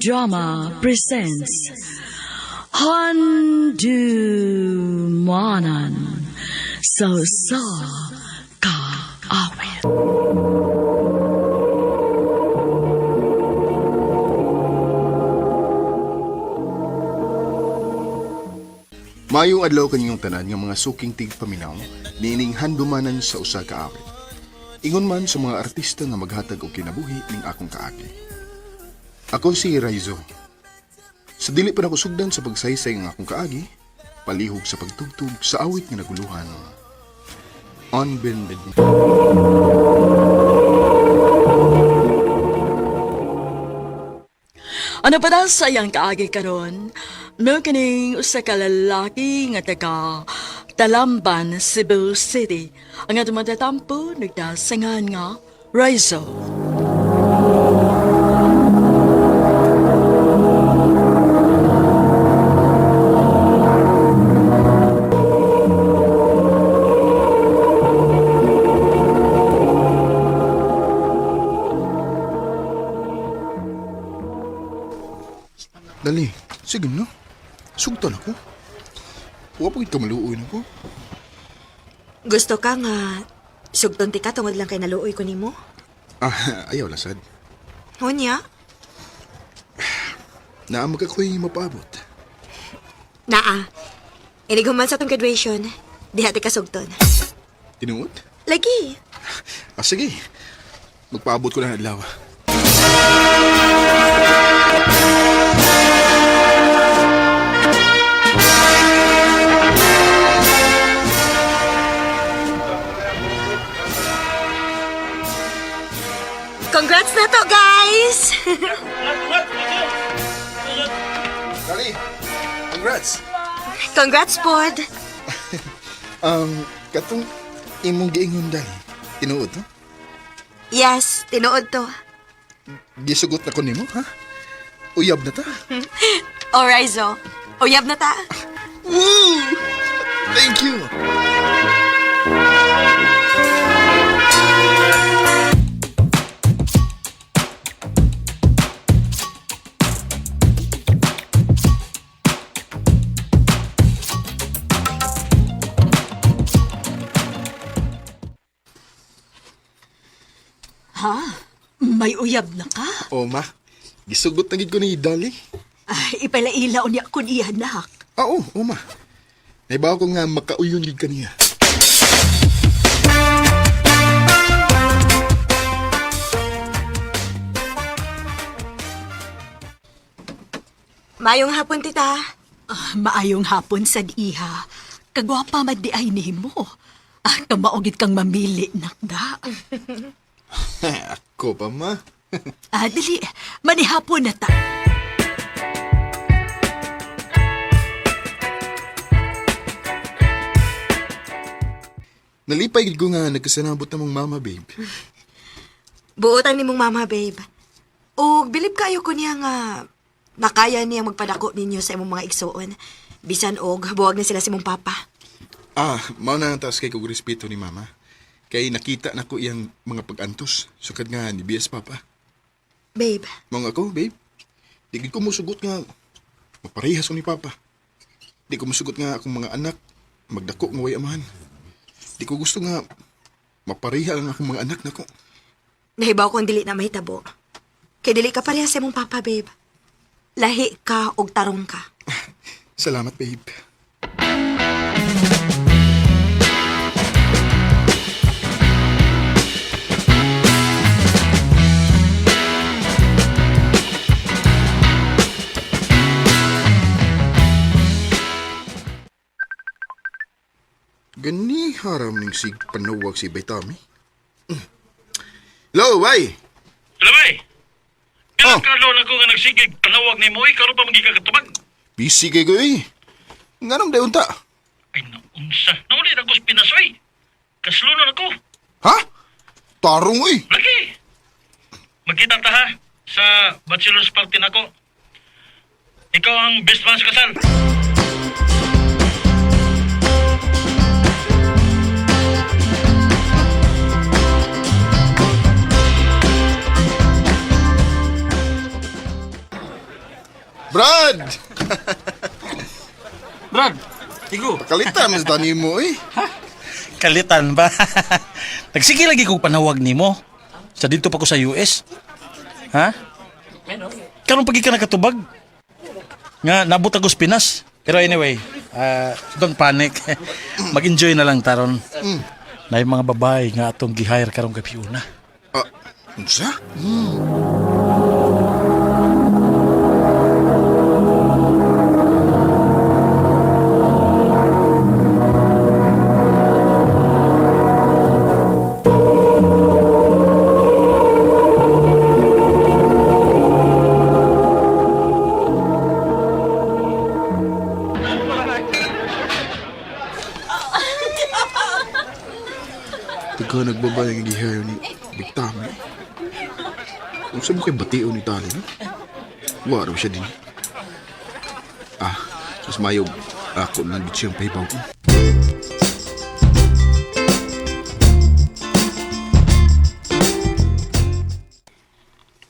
Drama presents Handumanan So Ka Awit. Mayong adlaw kaninyong tanan nga mga suking tigpaminaw niining handumanan sa usa ka awit. Ingon man sa mga artista nga maghatag og kinabuhi ning akong kaagi. Ako si Raizo. Sa dili pa nako sugdan sa pagsaysay ng akong kaagi, palihog sa pagtugtog sa awit nga naguluhan. Unbended. Ano pa daw sa iyang kaagi karon? No kining usa ka lalaki nga taga Talamban, Cebu City. Ang atong matatampo nagdasangan nga Raizo. Dali, sige no. Sugtan ako. Huwag pagit ka maluoy na ko. Gusto ka nga, sugton ti ka tungod lang kay naluoy ko nimo? Ayaw lasad. Hunya? Naamag ako'y mapaabot. Naa. Iniguman sa tong graduation, diha ti ka sugton. Tinuod? Lagi. Sige. Magpaabot ko lang adlaw. Congrats na to, guys! Dali, congrats. Congrats, Pod. Katong imong giingon dali. Tinuod, no? Yes, tinuod to. Gisugot na ko nimo, ha? Uyab na ta. O, Raizo, uyab na ta. Woo! Thank you. Ha? May uyab na ka? O, ma. Gisugot na gid ko ni Dali. Ay, ipalailaw niya kun iya, nak. Oo, ma. Naibaw ko nga makauyon gid kaniya. Mayong hapon, tita. Maayong hapon sa iha. Kagwapa madiay nimo. Kamaugid kang mamili, nakda. Ako pa, ma. Dali, manihapon na ta. Nalipay gid ko nga nagkasanabot na mong mama, babe. Buotan ni mong mama, babe. O, bilib kayo ko niya nga nakaya niya magpadako ninyo sa imong mga igsoon. Bisan og, buwag na sila si mong papa. Mao na taas kay kog respeto ni mama. Kay nakita na ko iyang mga pag-antos. Sukad nga ni BS Papa. Babe, Mga ako, babe. Di gid ko musugot nga maparehas ko ni Papa. Di ko musugot nga akong mga anak magdako nga way amahan. Di ko gusto nga mapareha ang akong mga anak nako. nahibaw kong dili na mahitabo. Kay dili ka pareha sa imong papa, babe. Lahi ka og tarong ka. Salamat, babe. Gani haram ning sig panawag si Baytami. Hello, bay! Hello, bay! Oh. Ilang karlo na ko nga nagsigig panawag ni Moy, karon pa magigakatubag. Busy kay ko eh. Nganong dayon ta? Ay, naunsa. Nauli na ko sa Pinasoy. Kaslunan ako. Ha? Tarong eh. Lagi! Magkita ta ha, sa bachelor's party na ko. Ikaw ang best man sa kasal. Brad! Brad, tigo. Kalitan mas tani mo eh. Kalitan ba? Nagsige lagi kong panawag nimo. Sa dito pa ko sa US. Ha? Karon pagi ka nakatubag? Nga, nabot ako sa Pinas. Pero anyway, don't panic. Mag-enjoy na lang taron. Na yung mga babae nga atong gihire karong gabi una. Unsa? Pagka nagbabay ang gihayo ni Bigtami. Kung saan mo kayo batio ni Tali, no? Wala siya din. Mas mayog ako lang siyang pahibaw ko.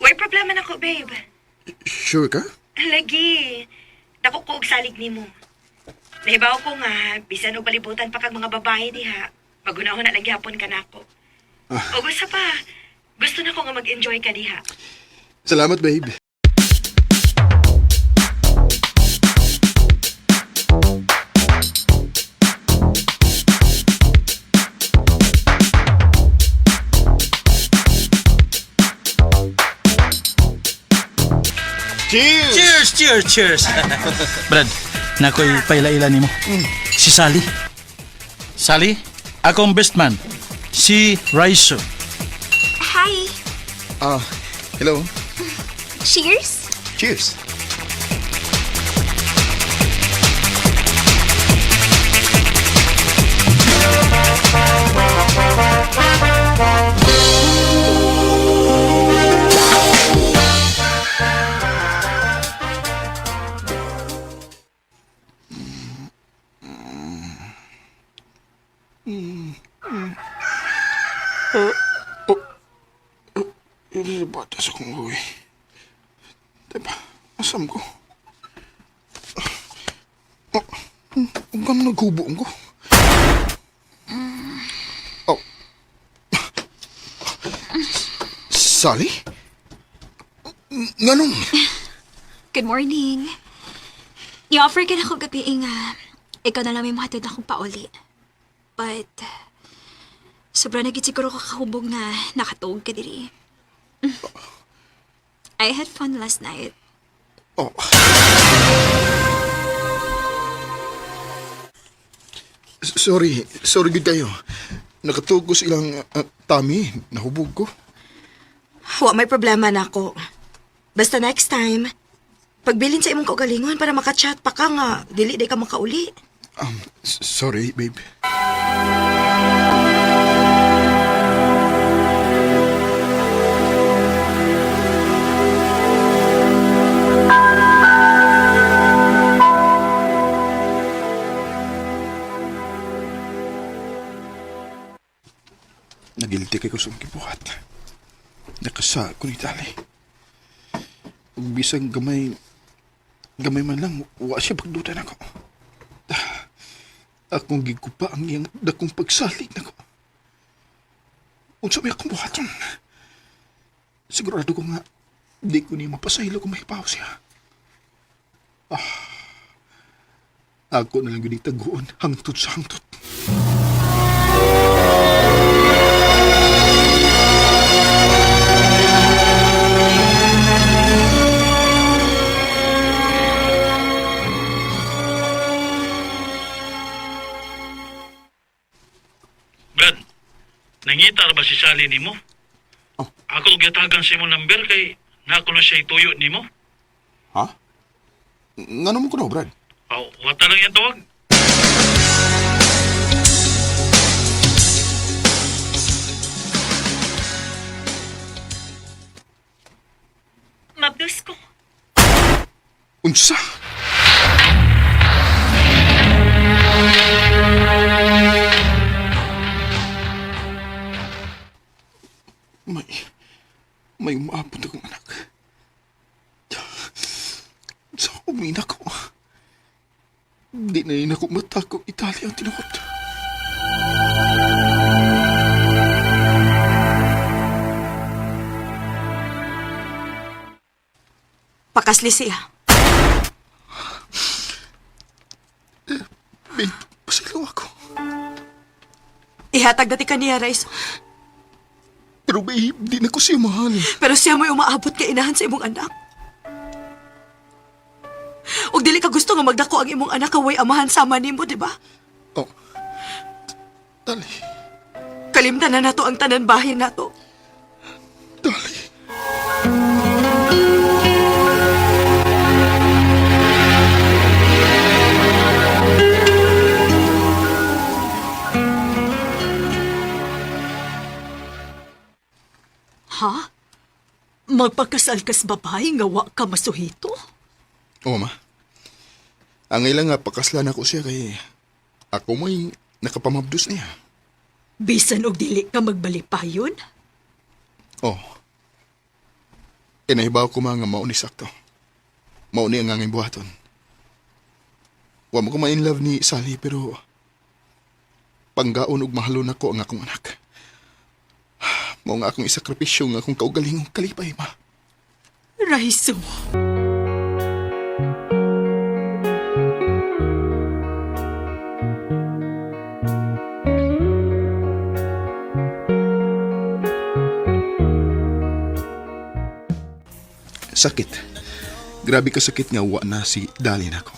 Way problema na ko, babe. Sure ka? Lagi. Dako ko og salig nimo. Nahibaw ko nga, bisan og palibutan pa kag mga babae diha. Magunahon na lang gyapon ka nako. O gusto pa, gusto na ko nga mag-enjoy ka diha. Salamat, babe. Cheers! Cheers, cheers, cheers. Brad, nakoy paila-ila nimo. Si Sally. Sally, akong best man. Si Raiso. Hi. Hello. Cheers. Cheers. Ini batas akong uwi. Diba? Asam ko. Ang gano'n naghubo ko. Oh. Sally? Nganong? Good morning. I-offer ka na ako gabi nga. Ikaw na lang may mahatid akong pauli. But, sobra na gid siguro kakahubog na nakatuog ka diri. I had fun last night. Oh. Sorry good kayo. Nakatugos ilang Tami, nahubog ko. Wa may problema na ako. Basta next time, pagbilin sa imong kaugalingon para makachat pa ka nga, dili day ka makauli. Sorry, babe. Nagiliti kay ko sa kibuhat. Nakasa ko ni Tali. Ug bisag gamay man lang, wa siya pagdutan ako. Akong gigupa ang iyang dakong pagsalig nako. Unsa may akong buhaton? Sigurado ko nga, di ko niya mapasaylo kung mahipaw siya. Ako na lang yun taguan, hangtod sa hangtod. Brad, nangita na ba si Sally nimo? Oh. Ako gatagan sa imong number kay nako na siya ituyo nimo. Ha? Nga naman ko na, Brad? Wata lang yan tawag. Mabdus ko. Unsa? May umaabot akong anak. So, Umina ko. Di na rin ako matakot Italia ang tinukot. Pakasli siya. Babe, pasilaw ako. Ihatag dati ka niya, Rice. Pero babe, di na ko siya mahal. Pero siya mo'y umaabot ka inahan sa imong anak. Og dili ka gusto nga magdako ang imong anak kaway amahan sama nimo, di ba? Oh. Dali. Kalimtan na nato ang tanan bahin nato. Dali. Ha? Magpagkasal kas babae nga wa ka masuhito? Oo, ma. Ang ilang nga pakaslan ako siya kay ako mo'y nakapamabdos niya. Bisan og dili ka magbalipayon? Oh. Kinahibaw ko mga mauni sakto. Mauni ang anging buhaton. Wa mo ko ma-in love ni Sally pero panggaon ug mahalon ako ang akong anak. Mao nga akong isakripisyo nga akong kaugalingong kalipay, ma. Raiso. Sakit. Grabe ka sakit nga wa na si Dali nako.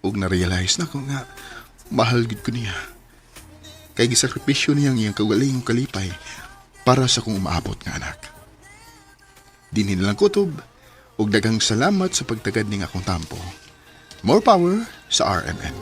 Ug na-realize na ko nga mahal gid ko niya. Kay gisakripisyo niya ang iyang kaugalingong kalipay para sa kong umaabot nga anak. Dinhi na lang kutob ug daghang salamat sa pagtagad ning akong tampo. More power sa RMN.